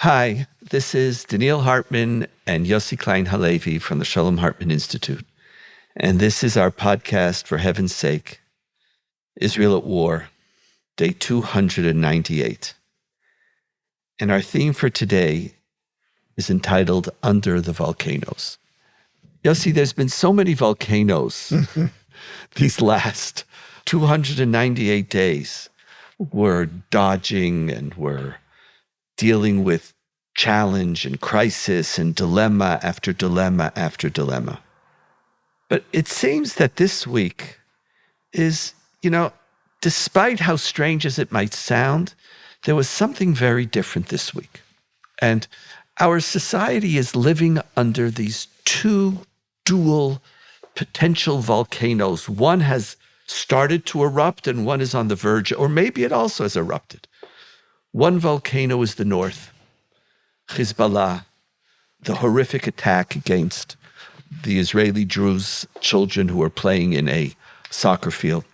Hi, this is Donniel Hartman and Yossi Klein Halevi from the Shalom Hartman Institute. And this is our podcast, For Heaven's Sake, Israel at War, day 298. And our theme for today is entitled Under the Volcanoes. Yossi, there's been so many volcanoes these last 298 days. We're dodging and we're dealing with challenge and crisis and dilemma after dilemma after dilemma. But it seems that this week is, despite how strange as it might sound, there was something very different this week. And our society is living under these two dual potential volcanoes. One has started to erupt and one is on the verge, or maybe it also has erupted. One volcano is the north, Hezbollah, the horrific attack against the Israeli Druze children who were playing in a soccer field.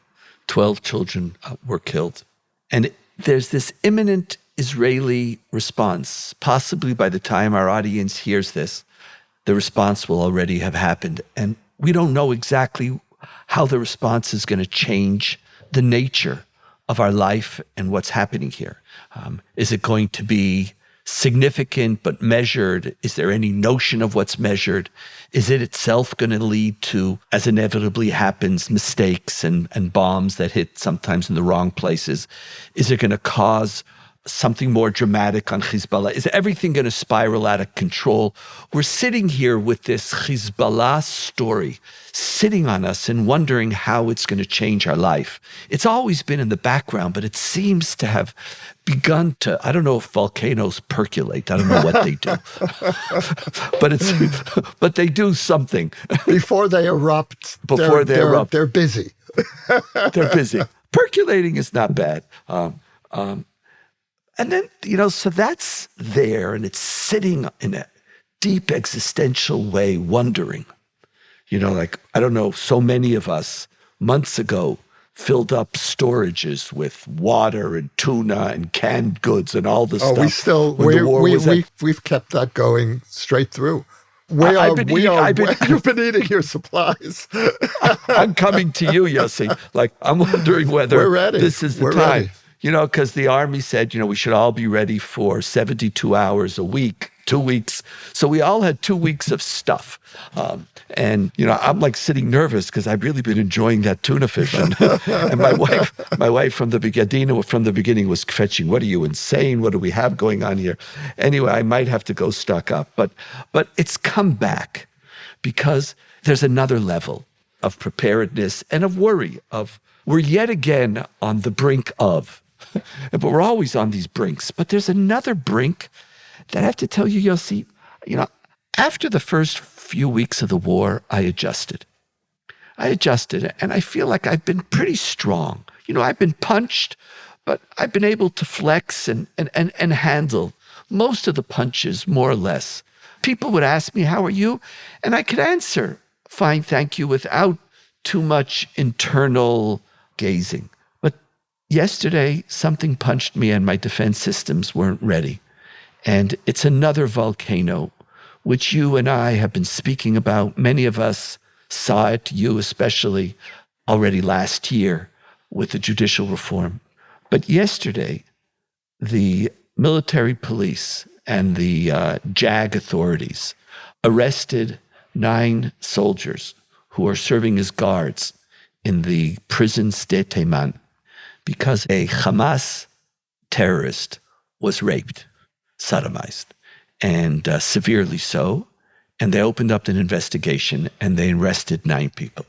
12 children were killed. And there's this imminent Israeli response. Possibly by the time our audience hears this, the response will already have happened. And we don't know exactly how the response is going to change the nature of our life and what's happening here. Is it going to be significant but measured? Is there any notion of what's measured? Is it itself going to lead to, as inevitably happens, mistakes and bombs that hit sometimes in the wrong places? Is it going to cause something more dramatic on Hezbollah? Is everything going to spiral out of control? We're sitting here with this Hezbollah story sitting on us and wondering how it's going to change our life. It's always been in the background, but it seems to have begun to, I don't know if volcanoes percolate. I don't know what they do. but they do something. Before they erupt, they're busy. They're busy. Percolating is not bad. And then, so that's there, and it's sitting in a deep existential way, wondering. I don't know, so many of us months ago filled up storages with water and tuna and canned goods and all this stuff. We've kept that going straight through. You've been eating your supplies. I'm coming to you, Yossi. I'm wondering whether this is the time. Ready. Because the Army said, we should all be ready for 72 hours a week, 2 weeks. So we all had 2 weeks of stuff. And I'm sitting nervous because I've really been enjoying that tuna fish. And my wife from the beginning was fetching, what are you, insane? What do we have going on here? Anyway, I might have to go stock up. But it's come back because there's another level of preparedness and of worry, we're yet again on the brink of. But we're always on these brinks. But there's another brink that I have to tell you, Yossi, after the first few weeks of the war, I adjusted. And I feel like I've been pretty strong. I've been punched, but I've been able to flex and handle most of the punches, more or less. People would ask me, how are you? And I could answer, fine, thank you, without too much internal gazing. But yesterday, something punched me and my defense systems weren't ready. And it's another volcano, which you and I have been speaking about. Many of us saw it, you especially, already last year with the judicial reform. But yesterday, the military police and the JAG authorities arrested 9 soldiers who are serving as guards in the prison Sde Teiman because a Hamas terrorist was raped, sodomized, and severely so. And they opened up an investigation and they arrested 9 people.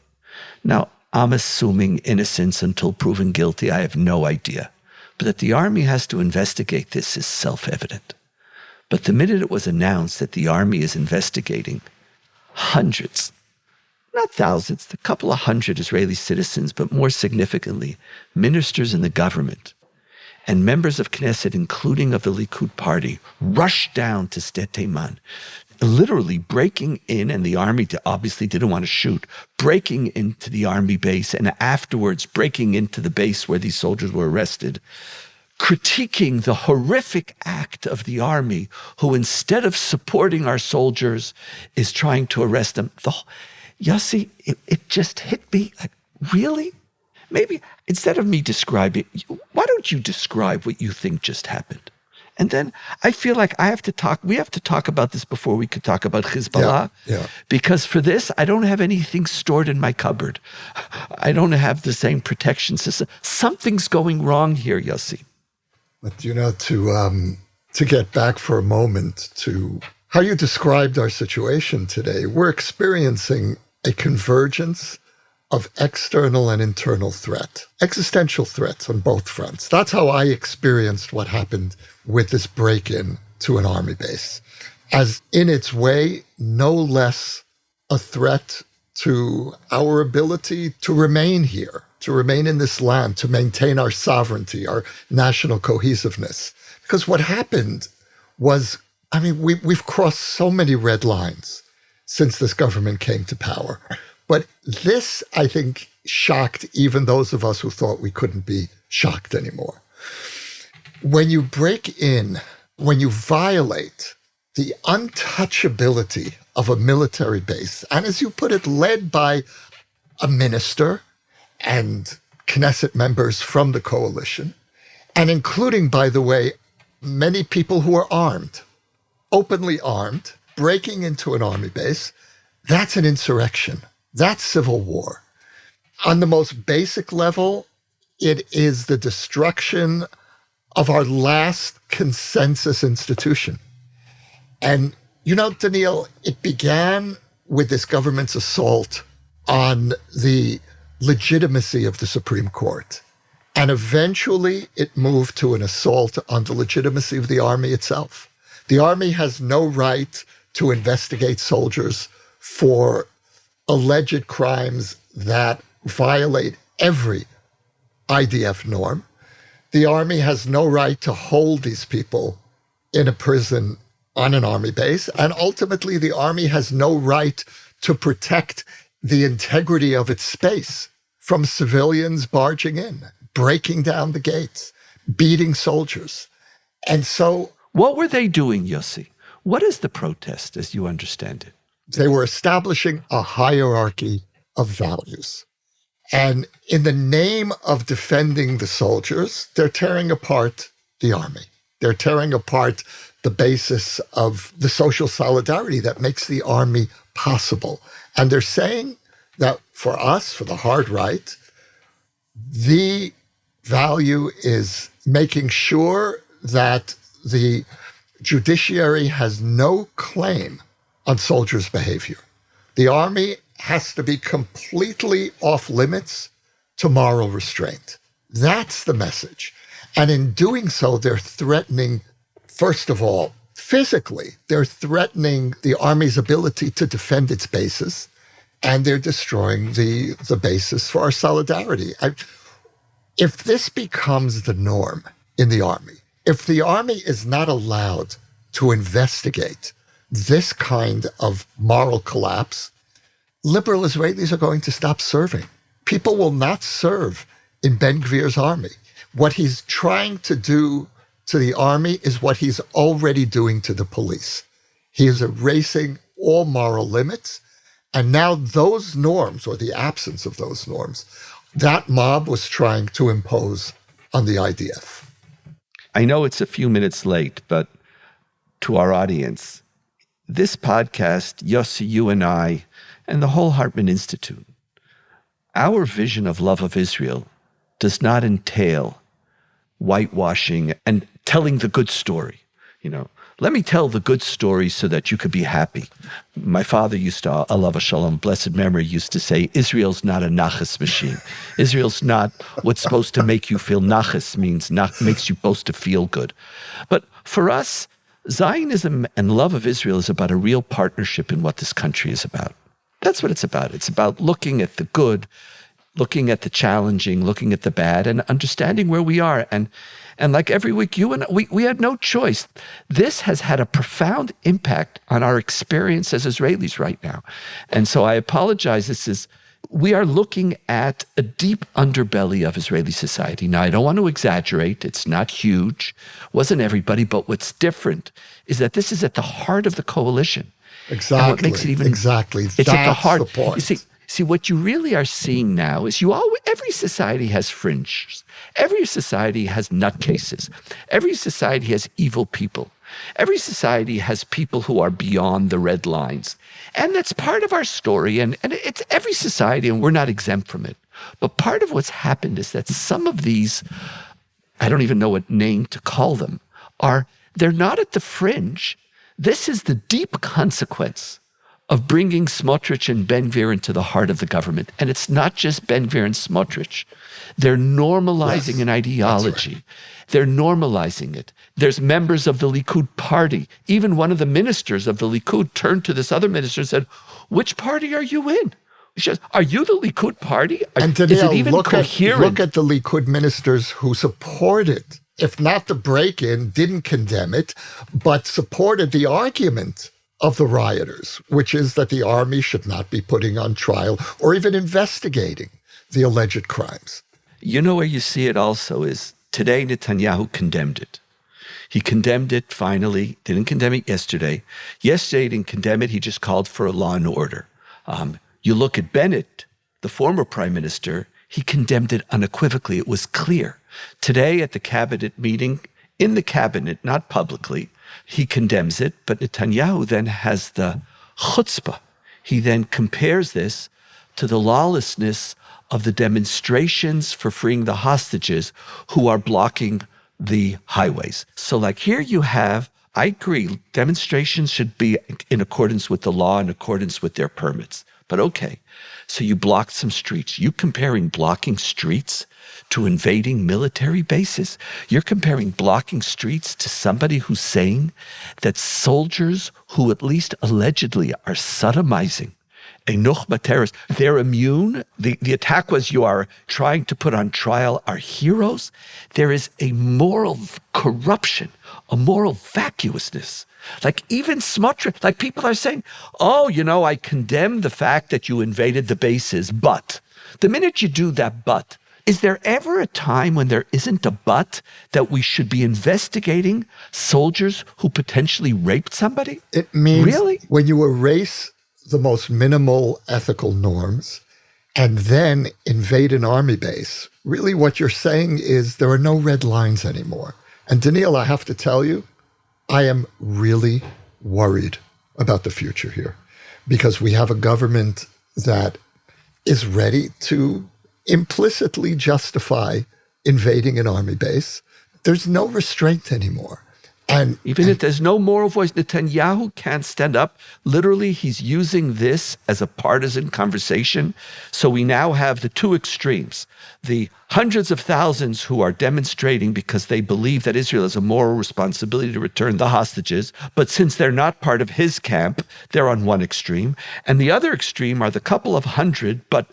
Now, I'm assuming innocence until proven guilty. I have no idea. But that the Army has to investigate this is self-evident. But the minute it was announced that the Army is investigating hundreds, not thousands, a couple of hundred Israeli citizens, but more significantly, ministers in the government and members of Knesset, including of the Likud party, rushed down to Sde Teiman, literally breaking in, and the army obviously didn't want to shoot, breaking into the army base and afterwards breaking into the base where these soldiers were arrested, critiquing the horrific act of the army, who instead of supporting our soldiers is trying to arrest them. Yossi, it just hit me like, really? Maybe instead of me describing, why don't you describe what you think just happened? And then I feel like we have to talk about this before we could talk about Hezbollah. Yeah. Because for this, I don't have anything stored in my cupboard. I don't have the same protection system. Something's going wrong here, Yossi. But, to get back for a moment to how you described our situation today, we're experiencing a convergence of external and internal threat, existential threats on both fronts. That's how I experienced what happened with this break-in to an army base, as in its way, no less a threat to our ability to remain here, to remain in this land, to maintain our sovereignty, our national cohesiveness. Because what happened was, we've crossed so many red lines since this government came to power. But this, I think, shocked even those of us who thought we couldn't be shocked anymore. When you break in, when you violate the untouchability of a military base, and as you put it, led by a minister and Knesset members from the coalition, and including, by the way, many people who are armed, openly armed, breaking into an army base, that's an insurrection. That's civil war. On the most basic level, it is the destruction of our last consensus institution. And, Donniel, it began with this government's assault on the legitimacy of the Supreme Court. And eventually it moved to an assault on the legitimacy of the army itself. The army has no right to investigate soldiers for alleged crimes that violate every IDF norm. The army has no right to hold these people in a prison on an army base. And ultimately, the army has no right to protect the integrity of its space from civilians barging in, breaking down the gates, beating soldiers. And so... What were they doing, Yossi? What is the protest, as you understand it? They were establishing a hierarchy of values. And in the name of defending the soldiers, they're tearing apart the army. They're tearing apart the basis of the social solidarity that makes the army possible. And they're saying that for us, for the hard right, the value is making sure that the judiciary has no claim on soldiers' behavior. The army has to be completely off limits to moral restraint. That's the message. And in doing so, they're threatening, first of all, physically, they're threatening the army's ability to defend its bases, and they're destroying the basis for our solidarity. If this becomes the norm in the army, if the army is not allowed to investigate this kind of moral collapse, liberal Israelis are going to stop serving. People will not serve in Ben-Gvir's army. What he's trying to do to the army is what he's already doing to the police. He is erasing all moral limits. And now those norms, or the absence of those norms, that mob was trying to impose on the IDF. I know it's a few minutes late, but to our audience, this podcast, Yossi, you and I, and the whole Hartman Institute, our vision of love of Israel does not entail whitewashing and telling the good story. Let me tell the good story so that you could be happy. My father used to, alav shalom, blessed memory, used to say, Israel's not a nachas machine. Israel's not what's supposed to make you feel nachas, means makes you supposed to feel good. But for us, Zionism and love of Israel is about a real partnership in what this country is about. That's what it's about. It's about looking at the good, looking at the challenging, looking at the bad, and understanding where we are. And like every week, you and we had no choice. This has had a profound impact on our experience as Israelis right now. And so I apologize. we are looking at a deep underbelly of Israeli society. Now, I don't want to exaggerate. It's not huge. Wasn't everybody. But what's different is that this is at the heart of the coalition. Exactly. And what makes it even, exactly. It's That's at the heart. the point. You see, what you really are seeing now is every society has fringes. Every society has nutcases. Every society has evil people. Every society has people who are beyond the red lines. And that's part of our story. And it's every society, and we're not exempt from it. But part of what's happened is that some of these, I don't even know what name to call them, they're not at the fringe. This is the deep consequence of bringing Smotrich and Ben-Gvir into the heart of the government. And it's not just Ben-Gvir and Smotrich. They're normalizing an ideology. Right. They're normalizing it. There's members of the Likud party. Even one of the ministers of the Likud turned to this other minister and said, which party are you in? She says, are you the Likud party? And Donniel, is it even coherent? Look at the Likud ministers who supported, if not the break-in, didn't condemn it, but supported the argument of the rioters, which is that the army should not be putting on trial or even investigating the alleged crimes. You know where you see it also is today Netanyahu condemned it. He condemned it finally, didn't condemn it yesterday. Yesterday he didn't condemn it, he just called for a law and order. You look at Bennett, the former prime minister, he condemned it unequivocally. It was clear. Today at the cabinet meeting, in the cabinet, not publicly, he condemns it, but Netanyahu then has the chutzpah. He then compares this to the lawlessness of the demonstrations for freeing the hostages who are blocking the highways. So like here you have, I agree, demonstrations should be in accordance with the law, in accordance with their permits. But okay, so you blocked some streets. You comparing blocking streets to invading military bases? You're comparing blocking streets to somebody who's saying that soldiers who at least allegedly are sodomizing a Nukhba terrorist, they're immune. The attack was you are trying to put on trial our heroes. There is a moral corruption, a moral vacuousness. Like even Smotrich, like people are saying, oh, I condemn the fact that you invaded the bases, but the minute you do that but, is there ever a time when there isn't a but that we should be investigating soldiers who potentially raped somebody? It means really? When you erase the most minimal ethical norms and then invade an army base, really what you're saying is there are no red lines anymore. And Donniel, I have to tell you, I am really worried about the future here because we have a government that is ready to implicitly justify invading an army base. There's no restraint anymore. And even if there's no moral voice, Netanyahu can't stand up. Literally, he's using this as a partisan conversation. So we now have the two extremes. The hundreds of thousands who are demonstrating because they believe that Israel has a moral responsibility to return the hostages. But since they're not part of his camp, they're on one extreme. And the other extreme are the couple of hundred, but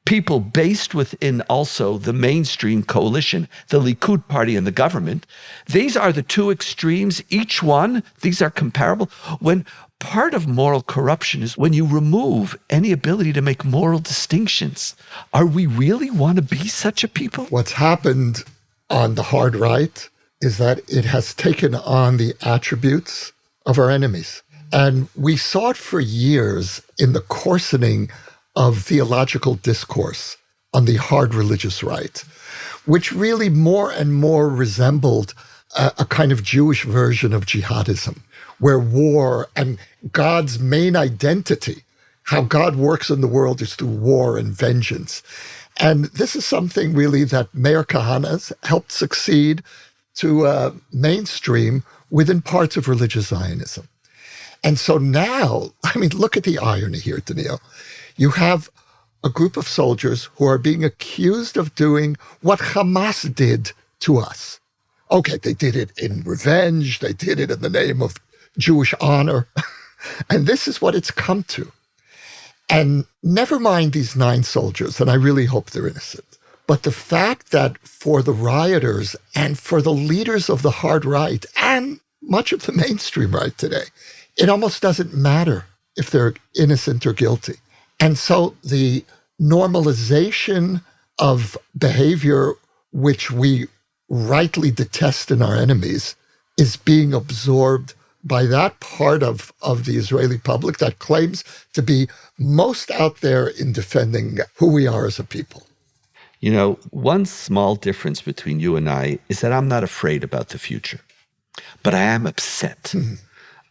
people based within also the mainstream coalition, the Likud party and the government. These are the two extremes. Each one, these are comparable. When part of moral corruption is when you remove any ability to make moral distinctions. Are we really want to be such a people? What's happened on the hard right is that it has taken on the attributes of our enemies. And we saw it for years in the coarsening of theological discourse on the hard religious right, which really more and more resembled a kind of Jewish version of jihadism, where war and God's main identity, how God works in the world is through war and vengeance. And this is something really that Meir Kahana's helped succeed to mainstream within parts of religious Zionism. And so now, look at the irony here, Donniel. You have a group of soldiers who are being accused of doing what Hamas did to us. Okay, they did it in revenge. They did it in the name of Jewish honor. And this is what it's come to. And never mind these 9 soldiers, and I really hope they're innocent. But the fact that for the rioters and for the leaders of the hard right and much of the mainstream right today, it almost doesn't matter if they're innocent or guilty. And so the normalization of behavior which we rightly detest in our enemies is being absorbed by that part of the Israeli public that claims to be most out there in defending who we are as a people. You know, one small difference between you and I is that I'm not afraid about the future, but I am upset.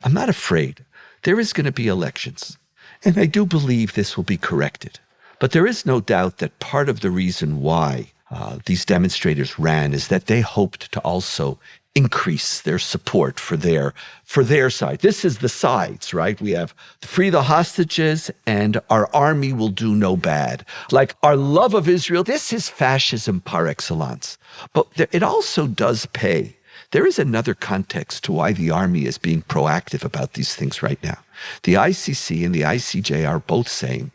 I'm not afraid. There is going to be elections, and I do believe this will be corrected. But there is no doubt that part of the reason why these demonstrators ran is that they hoped to also increase their support for their side. This is the sides, right? We have free the hostages and our army will do no bad. Like our love of Israel, this is fascism par excellence. But it also does pay. There is another context to why the army is being proactive about these things right now. The ICC and the ICJ are both saying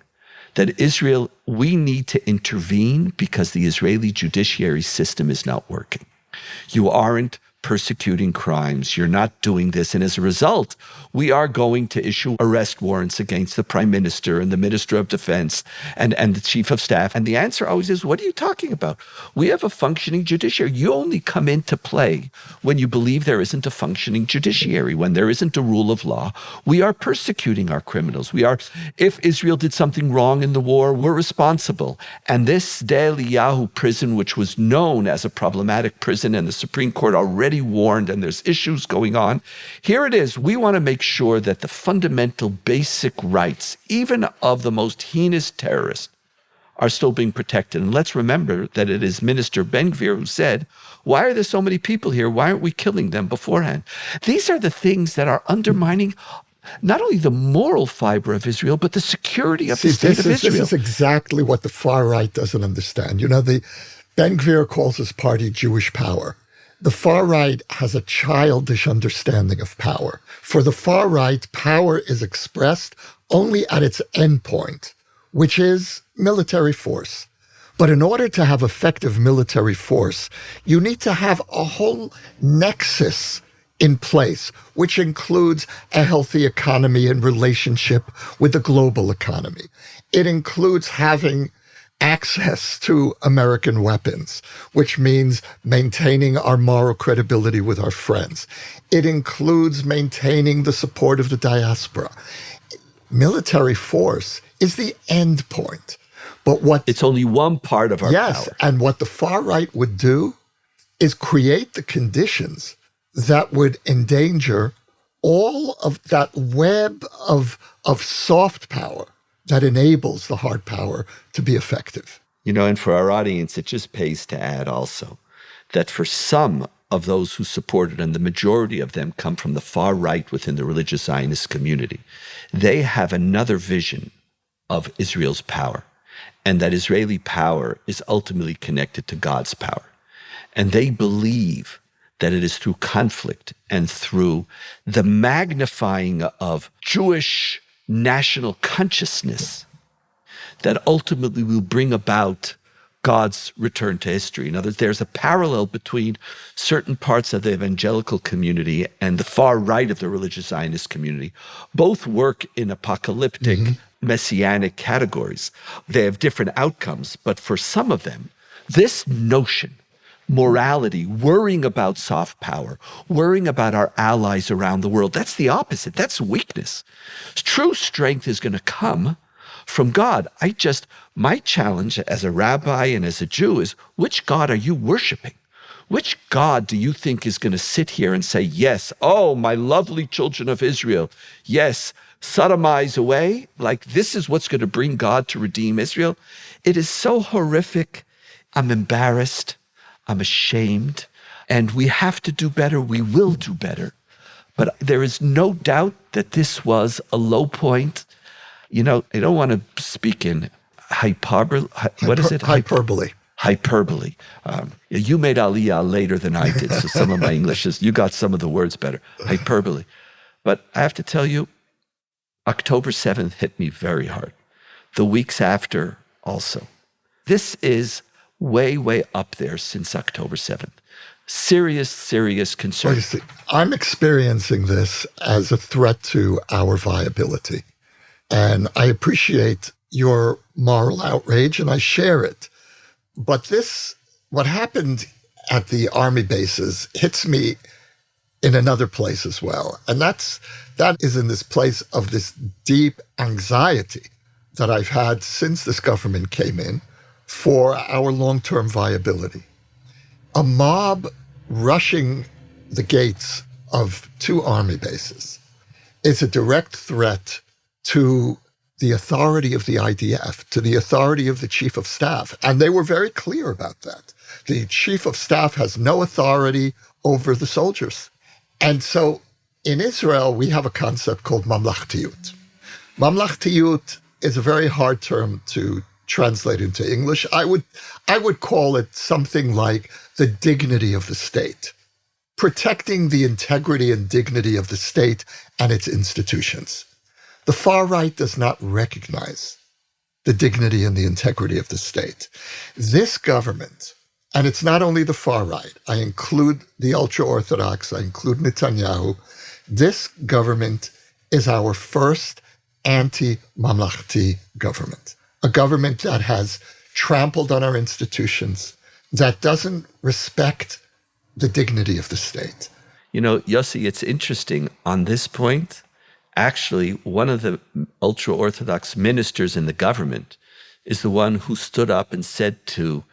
that Israel, we need to intervene because the Israeli judiciary system is not working. You aren't persecuting crimes. You're not doing this. And as a result, we are going to issue arrest warrants against the prime minister and the minister of defense and the chief of staff. And the answer always is, what are you talking about? We have a functioning judiciary. You only come into play when you believe there isn't a functioning judiciary, when there isn't a rule of law. We are persecuting our criminals. If Israel did something wrong in the war, we're responsible. And this Sde Eliyahu prison, which was known as a problematic prison, and the Supreme Court already warned, and there's issues going on. Here it is. We want to make sure that the fundamental basic rights, even of the most heinous terrorists, are still being protected. And let's remember that it is Minister Ben-Gvir who said, why are there so many people here? Why aren't we killing them beforehand? These are the things that are undermining not only the moral fiber of Israel, but the security of the state of Israel. This is exactly what the far right doesn't understand. You know, Ben-Gvir calls his party Jewish power. The far right has a childish understanding of power. For the far right, power is expressed only at its endpoint, which is military force. But in order to have effective military force, you need to have a whole nexus in place, which includes a healthy economy in relationship with the global economy. It includes having access to American weapons, which means maintaining our moral credibility with our friends. It includes maintaining the support of the diaspora. Military force is the end point. But it's only one part of our power. And what the far right would do is create the conditions that would endanger all of that web of soft power that enables the hard power to be effective. You know, and for our audience, it just pays to add also that for some of those who supported, and the majority of them come from the far right within the religious Zionist community, they have another vision of Israel's power, and that Israeli power is ultimately connected to God's power. And they believe that it is through conflict and through the magnifying of Jewish national consciousness that ultimately will bring about God's return to history. In other words, there's a parallel between certain parts of the evangelical community and the far right of the religious Zionist community. Both work in apocalyptic, messianic categories. They have different outcomes, but for some of them, this notion, morality, worrying about soft power, worrying about our allies around the world, that's the opposite. That's weakness. True strength is going to come from God. My challenge as a rabbi and as a Jew is, which God are you worshiping? Which God do you think is going to sit here and say, yes, oh, my lovely children of Israel, yes, sodomize away? Like this is what's going to bring God to redeem Israel? It is so horrific. I'm embarrassed. I'm ashamed. And we have to do better. We will do better. But there is no doubt that this was a low point. You know, I don't want to speak in hyperbole. What is it? Hyperbole. Hyperbole. You made Aliyah later than I did, so some of my English is, you got some of the words better. Hyperbole. But I have to tell you, October 7th hit me very hard. The weeks after also. This is way, way up there since October 7th. Serious, serious concern. Well, you see, I'm experiencing this as a threat to our viability. And I appreciate your moral outrage, and I share it. But what happened at the army bases hits me in another place as well. And that is in this place of this deep anxiety that I've had since this government came in for our long-term viability. A mob rushing the gates of 2 army bases is a direct threat to the authority of the IDF, to the authority of the chief of staff. And they were very clear about that. The chief of staff has no authority over the soldiers. And so in Israel, we have a concept called mamlachtiyut. Mamlachtiyut is a very hard term to translate into English. I would call it something like the dignity of the state, protecting the integrity and dignity of the state and its institutions. The far right does not recognize the dignity and the integrity of the state. This government, and it's not only the far right, I include the ultra-Orthodox, I include Netanyahu, this government is our first anti-mamlachti government, a government that has trampled on our institutions, that doesn't respect the dignity of the state. You know, Yossi, it's interesting on this point. Actually, one of the ultra-Orthodox ministers in the government is the one who stood up and said to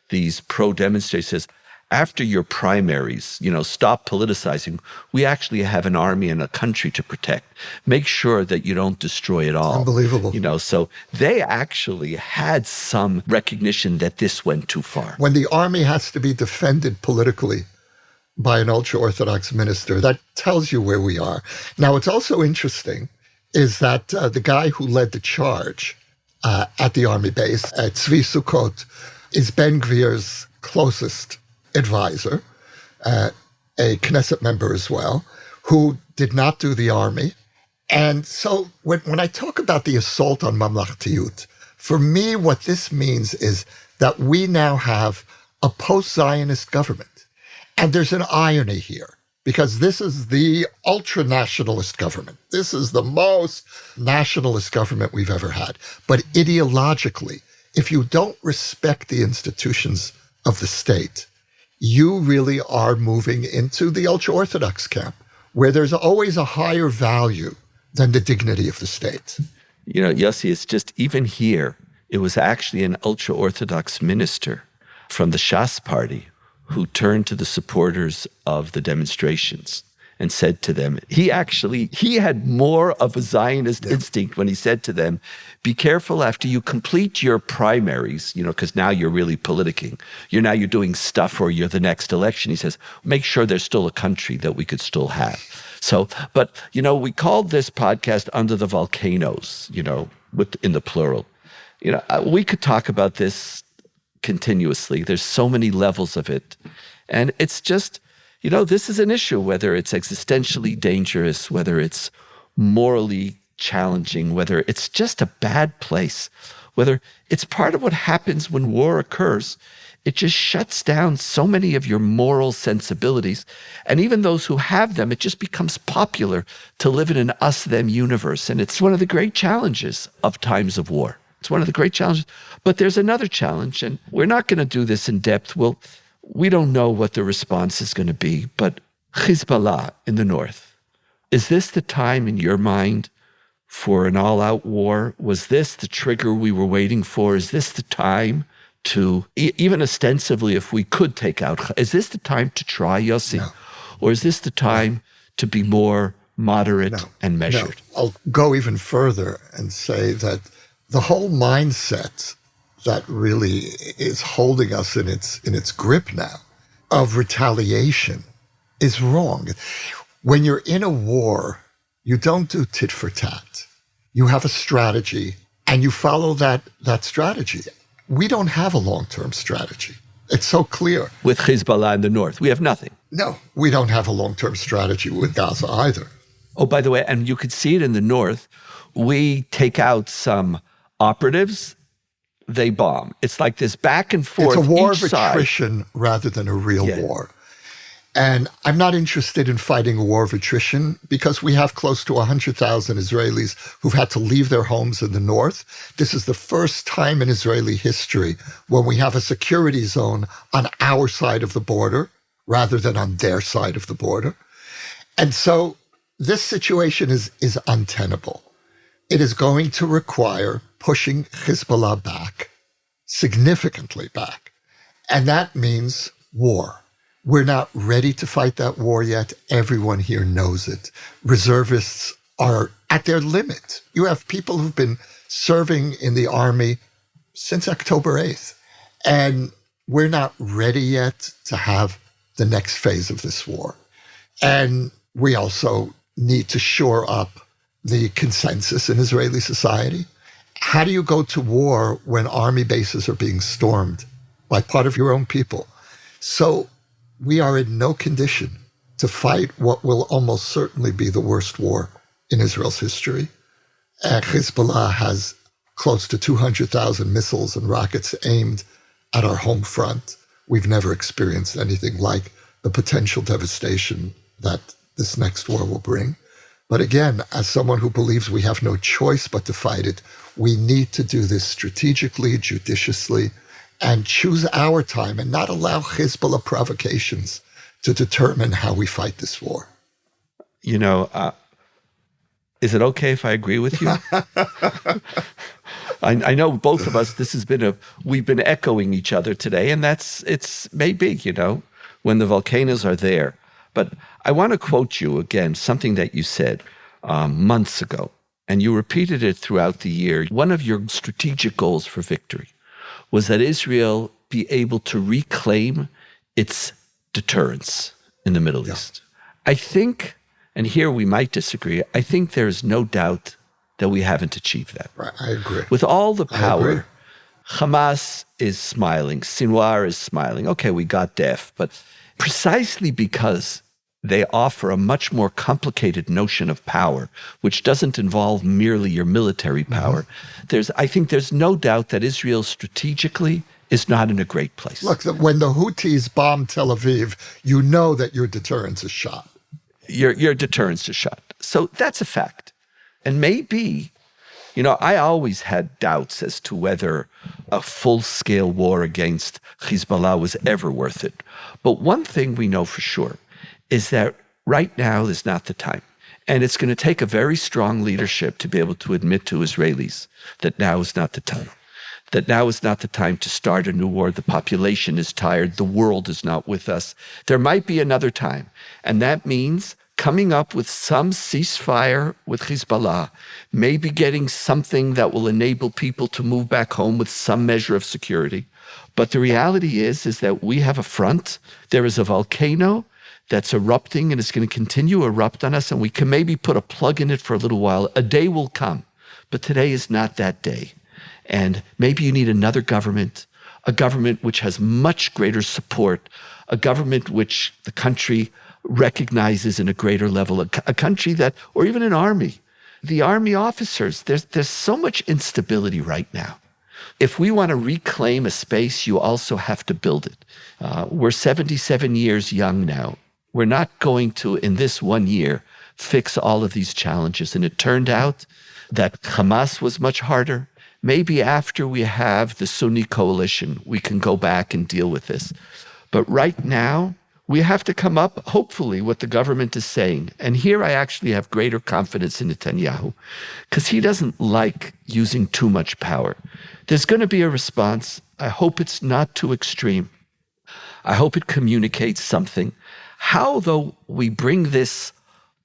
these pro-demonstrators, after your primaries, stop politicizing. We actually have an army and a country to protect. Make sure that you don't destroy it all. Unbelievable. So they actually had some recognition that this went too far. When the army has to be defended politically by an ultra-Orthodox minister, that tells you where we are. Now, what's also interesting is that the guy who led the charge at the army base, at Tzvi Sukkot, is Ben Gvir's closest advisor, a Knesset member as well, who did not do the army. And so when I talk about the assault on mamlachtiyut, for me, what this means is that we now have a post-Zionist government. And there's an irony here, because this is the ultra-nationalist government. This is the most nationalist government we've ever had. But ideologically, if you don't respect the institutions of the state, you really are moving into the ultra-Orthodox camp, where there's always a higher value than the dignity of the state. Yossi, it's just even here, it was actually an ultra-Orthodox minister from the Shas party who turned to the supporters of the demonstrations and said to them, he had more of a Zionist instinct when he said to them, be careful after you complete your primaries, because now you're really politicking. You're doing stuff or you're the next election. He says, make sure there's still a country that we could still have. So, but, we called this podcast Under the Volcanoes, in the plural. We could talk about this continuously. There's so many levels of it. And it's just, this is an issue, whether it's existentially dangerous, whether it's morally challenging, whether it's just a bad place, whether it's part of what happens when war occurs. It just shuts down so many of your moral sensibilities. And even those who have them, it just becomes popular to live in an us-them universe. And it's one of the great challenges of times of war. It's one of the great challenges. But there's another challenge, and we're not going to do this in depth. We don't know what the response is going to be, but Hezbollah in the north, is this the time in your mind for an all-out war? Was this the trigger we were waiting for? Is this the time to, even ostensibly, if we could take out, is this the time to try, Yossi? No. Or is this the time to be more moderate and measured? No. I'll go even further and say that the whole mindset that really is holding us in its grip now of retaliation is wrong. When you're in a war, you don't do tit for tat. You have a strategy and you follow that strategy. We don't have a long-term strategy. It's so clear. With Hezbollah in the north, we have nothing. No, we don't have a long-term strategy with Gaza either. Oh, by the way, and you could see it in the north, we take out some operatives, they bomb. It's like this back and forth. It's a war of side. attrition rather than a real war. And I'm not interested in fighting a war of attrition because we have close to 100,000 Israelis who've had to leave their homes in the north. This is the first time in Israeli history when we have a security zone on our side of the border rather than on their side of the border. And so this situation is untenable. It is going to require pushing Hezbollah back, significantly back. And that means war. We're not ready to fight that war yet. Everyone here knows it. Reservists are at their limit. You have people who've been serving in the army since October 8th. And we're not ready yet to have the next phase of this war. And we also need to shore up the consensus in Israeli society. How do you go to war when army bases are being stormed by part of your own people? So we are in no condition to fight what will almost certainly be the worst war in Israel's history. Hezbollah has close to 200,000 missiles and rockets aimed at our home front. We've never experienced anything like the potential devastation that this next war will bring. But again, as someone who believes we have no choice but to fight it, we need to do this strategically, judiciously, and choose our time and not allow Hezbollah provocations to determine how we fight this war. You know, is it okay if I agree with you? I know both of us, we've been echoing each other today, and it's maybe, when the volcanoes are there. But I want to quote you again, something that you said months ago, and you repeated it throughout the year. One of your strategic goals for victory was that Israel be able to reclaim its deterrence in the Middle East. I think, and here we might disagree, I think there is no doubt that we haven't achieved that. Right, I agree. With all the power, Hamas is smiling, Sinwar is smiling. Okay, we got DEF, but precisely because they offer a much more complicated notion of power, which doesn't involve merely your military power. I think there's no doubt that Israel strategically is not in a great place. Look, when the Houthis bomb Tel Aviv, you know that your deterrence is shot. Your deterrence is shot. So that's a fact. And maybe, I always had doubts as to whether a full-scale war against Hezbollah was ever worth it. But one thing we know for sure is that right now is not the time. And it's going to take a very strong leadership to be able to admit to Israelis that now is not the time. That now is not the time to start a new war. The population is tired. The world is not with us. There might be another time. And that means coming up with some ceasefire with Hezbollah, maybe getting something that will enable people to move back home with some measure of security. But the reality is that we have a front. There is a volcano that's erupting and it's going to continue to erupt on us, and we can maybe put a plug in it for a little while. A day will come, but today is not that day. And maybe you need another government, a government which has much greater support, a government which the country recognizes in a greater level, a country that, or even an army. The army officers, there's so much instability right now. If we want to reclaim a space, you also have to build it. We're 77 years young now. We're not going to, in this 1 year, fix all of these challenges. And it turned out that Hamas was much harder. Maybe after we have the Sunni coalition, we can go back and deal with this. But right now, we have to come up, hopefully, what the government is saying. And here I actually have greater confidence in Netanyahu, because he doesn't like using too much power. There's going to be a response. I hope it's not too extreme. I hope it communicates something. How, though, we bring this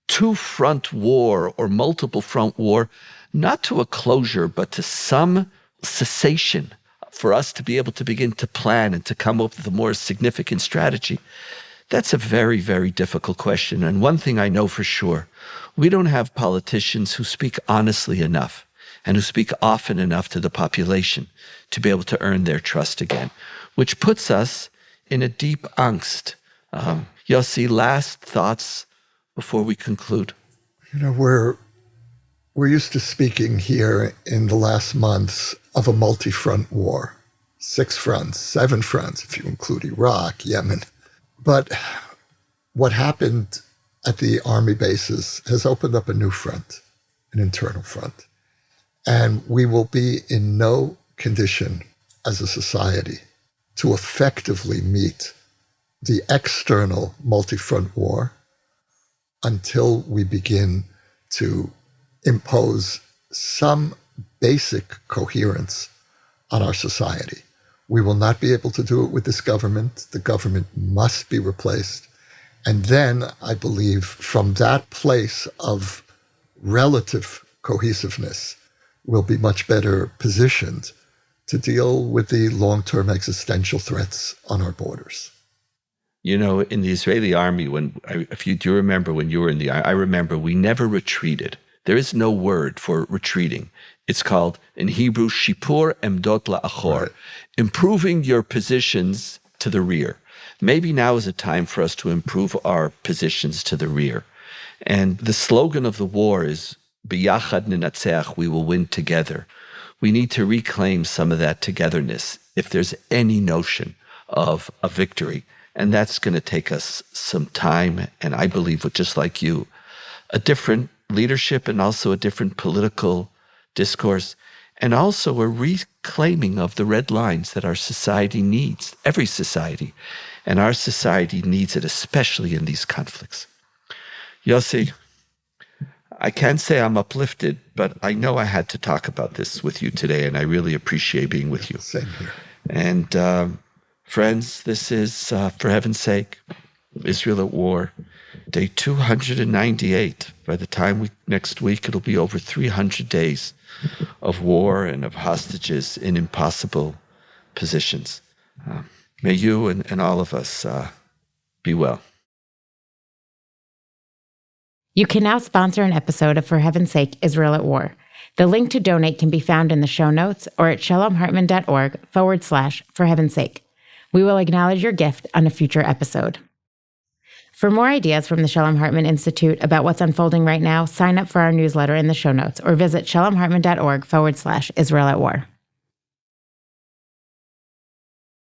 two-front war or multiple-front war, not to a closure, but to some cessation for us to be able to begin to plan and to come up with a more significant strategy, that's a very, very difficult question. And one thing I know for sure, we don't have politicians who speak honestly enough and who speak often enough to the population to be able to earn their trust again, which puts us in a deep angst. Yossi, last thoughts before we conclude. We're used to speaking here in the last months of a multi-front war. 6 fronts, 7 fronts, if you include Iraq, Yemen. But what happened at the army bases has opened up a new front, an internal front. And we will be in no condition as a society to effectively meet the external multi-front war until we begin to impose some basic coherence on our society. We will not be able to do it with this government. The government must be replaced. And then I believe from that place of relative cohesiveness, we'll be much better positioned to deal with the long-term existential threats on our borders. You know, in the Israeli army, if you do remember when you were in the army, I remember we never retreated. There is no word for retreating. It's called, in Hebrew, shipur emdot la'achor, right. Improving your positions to the rear. Maybe now is a time for us to improve our positions to the rear. And the slogan of the war is, B'yachad ninatzeach, we will win together. We need to reclaim some of that togetherness if there's any notion of a victory. And that's going to take us some time. And I believe, just like you, a different leadership and also a different political discourse, and also a reclaiming of the red lines that our society needs, every society. And our society needs it, especially in these conflicts. Yossi, I can't say I'm uplifted, but I know I had to talk about this with you today, and I really appreciate being with you. Same here. And friends, this is, for heaven's sake, Israel at War, day 298. By the time next week, it'll be over 300 days of war and of hostages in impossible positions. May you and all of us be well. You can now sponsor an episode of For Heaven's Sake, Israel at War. The link to donate can be found in the show notes or at shalomhartman.org/For Heaven's Sake. We will acknowledge your gift on a future episode. For more ideas from the Shalom Hartman Institute about what's unfolding right now, sign up for our newsletter in the show notes or visit shalomhartman.org/Israel at War.